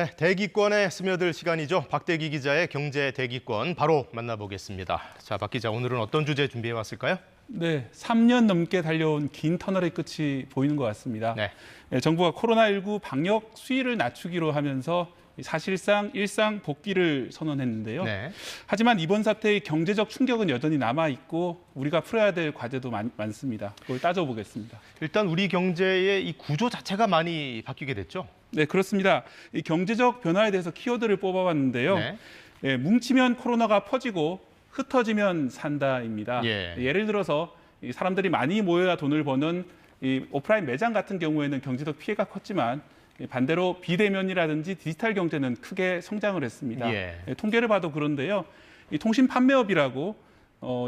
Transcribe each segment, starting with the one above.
네, 대기권에 스며들 시간이죠. 박대기 기자의 경제 대기권 바로 만나보겠습니다. 자, 박 기자, 오늘은 어떤 주제 준비해 왔을까요? 네, 3년 넘게 달려온 긴 터널의 끝이 보이는 것 같습니다. 네. 정부가 코로나19 방역 수위를 낮추기로 하면서 사실상 일상 복귀를 선언했는데요. 네. 하지만 이번 사태의 경제적 충격은 여전히 남아있고 우리가 풀어야 될 과제도 많습니다. 그걸 따져보겠습니다. 일단 우리 경제의 이 구조 자체가 많이 바뀌게 됐죠? 네, 그렇습니다. 이 경제적 변화에 대해서 키워드를 뽑아봤는데요. 네. 뭉치면 코로나가 퍼지고 흩어지면 산다입니다. 예를 들어서 이 사람들이 많이 모여야 돈을 버는 이 오프라인 매장 같은 경우에는 경제적 피해가 컸지만 반대로 비대면이라든지 디지털 경제는 크게 성장을 했습니다. 통계를 봐도 그런데요. 이 통신 판매업이라고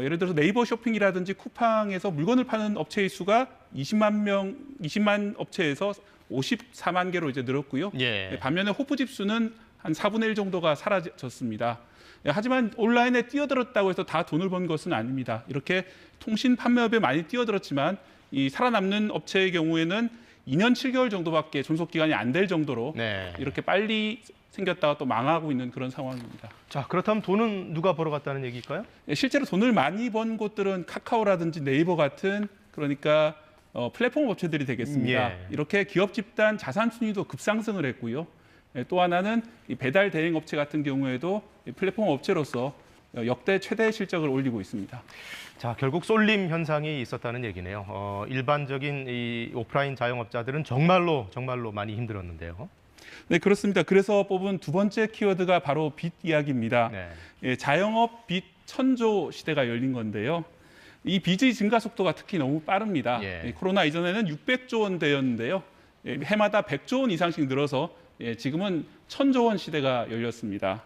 예를 들어서 네이버 쇼핑이라든지 쿠팡에서 물건을 파는 업체의 수가 20만 업체에서 54만 개로 이제 늘었고요. 반면에 호프집 수는 한 4분의 1 정도가 사라졌습니다. 하지만 온라인에 뛰어들었다고 해서 다 돈을 번 것은 아닙니다. 이렇게 통신 판매업에 많이 뛰어들었지만 이 살아남는 업체의 경우에는 2년 7개월 정도밖에 존속 기간이 안 될 정도로 이렇게 빨리 생겼다가 또 망하고 있는 그런 상황입니다. 자, 그렇다면 돈은 누가 벌어갔다는 얘기일까요? 실제로 돈을 많이 번 곳들은 카카오라든지 네이버 같은 그러니까 플랫폼 업체들이 되겠습니다. 이렇게 기업 집단 자산 순위도 급상승을 했고요. 또 하나는 이 배달 대행 업체 같은 경우에도 플랫폼 업체로서 역대 최대 실적을 올리고 있습니다. 자, 결국 쏠림 현상이 있었다는 얘기네요. 일반적인 이 오프라인 자영업자들은 정말로 많이 힘들었는데요. 네, 그렇습니다. 그래서 뽑은 두 번째 키워드가 바로 빚 이야기입니다. 자영업 빚 천조 시대가 열린 건데요. 이 빚의 증가 속도가 특히 너무 빠릅니다. 코로나 이전에는 600조 원대였는데요. 해마다 100조 원 이상씩 늘어서 지금은 1000조 원 시대가 열렸습니다.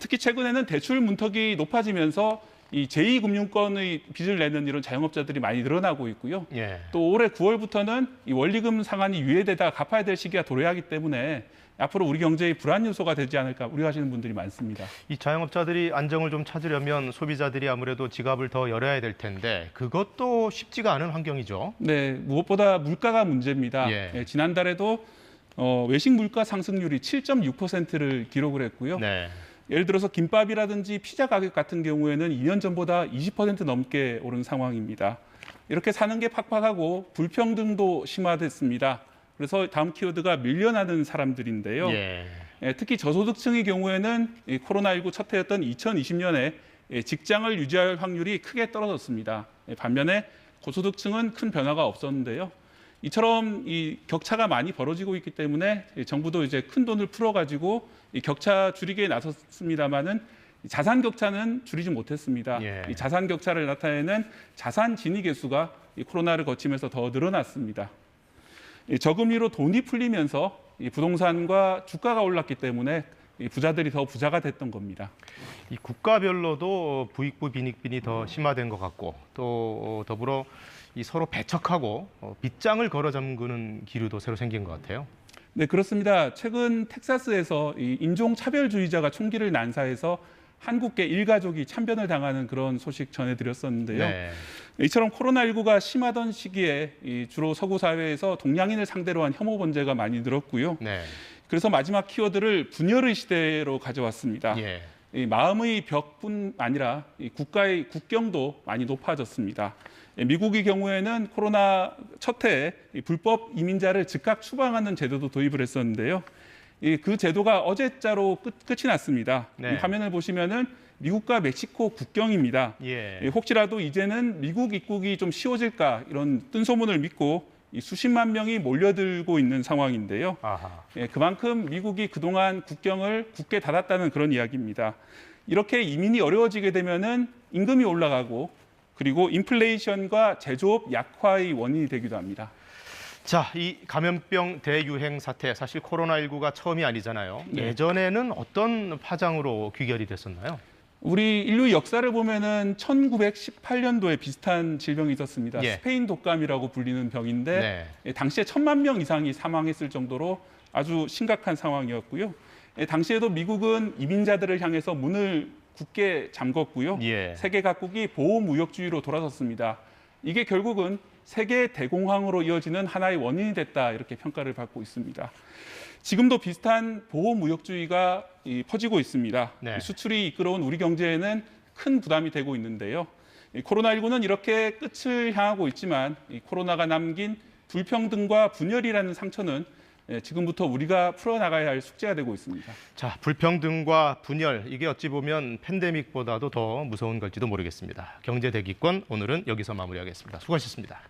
특히 최근에는 대출 문턱이 높아지면서 이 제2금융권의 빚을 내는 이런 자영업자들이 많이 늘어나고 있고요. 또 올해 9월부터는 이 원리금 상환이 유예되다 갚아야 될 시기가 도래하기 때문에 앞으로 우리 경제의 불안 요소가 되지 않을까 우려하시는 분들이 많습니다. 이 자영업자들이 안정을 좀 찾으려면 소비자들이 아무래도 지갑을 더 열어야 될 텐데 그것도 쉽지가 않은 환경이죠. 네, 무엇보다 물가가 문제입니다. 지난달에도 외식 물가 상승률이 7.6%를 기록을 했고요. 예를 들어서 김밥이라든지 피자 가격 같은 경우에는 2년 전보다 20% 넘게 오른 상황입니다. 이렇게 사는 게 팍팍하고 불평등도 심화됐습니다. 그래서 다음 키워드가 밀려나는 사람들인데요. 특히 저소득층의 경우에는 코로나19 첫 해였던 2020년에 직장을 유지할 확률이 크게 떨어졌습니다. 반면에 고소득층은 큰 변화가 없었는데요. 이처럼 이 격차가 많이 벌어지고 있기 때문에 정부도 이제 큰 돈을 풀어가지고 이 격차 줄이기에 나섰습니다만은 자산 격차는 줄이지 못했습니다. 이 자산 격차를 나타내는 자산 진위 계수가 이 코로나를 거치면서 더 늘어났습니다. 저금리로 돈이 풀리면서 이 부동산과 주가가 올랐기 때문에 이 부자들이 더 부자가 됐던 겁니다. 이 국가별로도 부익부 빈익빈이 더 심화된 것 같고 또 더불어 이 서로 배척하고 빗장을 걸어 잠그는 기류도 새로 생긴 것 같아요. 네, 그렇습니다. 최근 텍사스에서 이 인종차별주의자가 총기를 난사해서 한국계 일가족이 참변을 당하는 그런 소식 전해드렸었는데요. 이처럼 코로나19가 심하던 시기에 주로 서구 사회에서 동양인을 상대로 한 혐오 범죄가 많이 늘었고요. 그래서 마지막 키워드를 분열의 시대로 가져왔습니다. 이 마음의 벽뿐 아니라 이 국가의 국경도 많이 높아졌습니다. 미국의 경우에는 코로나 첫 해에 불법 이민자를 즉각 추방하는 제도도 도입을 했었는데요. 그 제도가 어제자로 끝이 났습니다. 이 화면을 보시면은 미국과 멕시코 국경입니다. 혹시라도 이제는 미국 입국이 좀 쉬워질까 이런 뜬소문을 믿고 수십만 명이 몰려들고 있는 상황인데요. 그만큼 미국이 그동안 국경을 굳게 닫았다는 그런 이야기입니다. 이렇게 이민이 어려워지게 되면은 임금이 올라가고 그리고 인플레이션과 제조업 약화의 원인이 되기도 합니다. 자, 이 감염병 대유행 사태, 사실 코로나19가 처음이 아니잖아요. 예전에는 어떤 파장으로 귀결이 됐었나요? 우리 인류 역사를 보면은 1918년도에 비슷한 질병이 있었습니다. 스페인 독감이라고 불리는 병인데 당시에 1000만 명 이상이 사망했을 정도로 아주 심각한 상황이었고요. 당시에도 미국은 이민자들을 향해서 문을 굳게 잠궜고요. 세계 각국이 보호무역주의로 돌아섰습니다. 이게 결국은 세계 대공황으로 이어지는 하나의 원인이 됐다 이렇게 평가를 받고 있습니다. 지금도 비슷한 보호무역주의가 퍼지고 있습니다. 네. 수출이 이끌어온 우리 경제에는 큰 부담이 되고 있는데요. 코로나19는 이렇게 끝을 향하고 있지만 이 코로나가 남긴 불평등과 분열이라는 상처는 지금부터 우리가 풀어나가야 할 숙제가 되고 있습니다. 자, 불평등과 분열, 이게 어찌 보면 팬데믹보다도 더 무서운 걸지도 모르겠습니다. 경제대기권 오늘은 여기서 마무리하겠습니다. 수고하셨습니다.